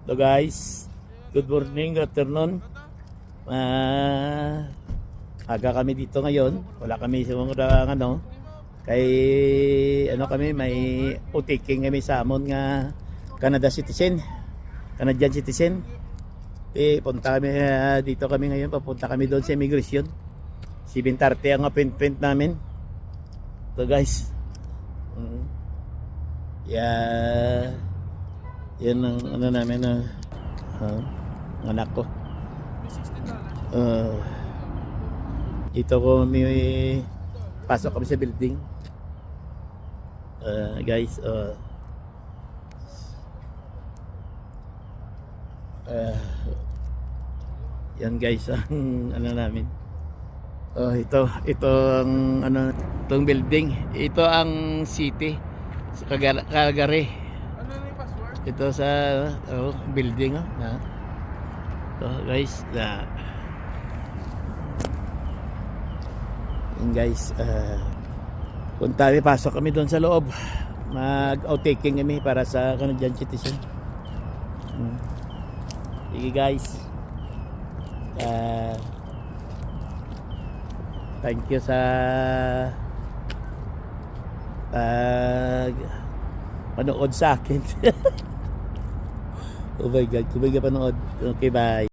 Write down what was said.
Hello guys, good morning, good afternoon. Aga kami dito ngayon. Wala kami sa mga kay kami may utiking kami sa amon nga Canadian citizen. Punta kami dito kami ngayon, papunta kami doon sa immigration. 7:30 ang appointment namin. So guys. Yan ang namin ang anak ko. Ito ko may pasok kami sa building. Guys, yan guys ang namin. Ito ang itong building. Ito ang city sa Calgary. Ito sa building na. Ito guys, yun guys, pasok kami doon sa loob. Mag-outtaking kami para sa Canadian citizen. Sige guys. Thank you sa panood sa akin. Oh my God, kumbaga panood. Okay, bye.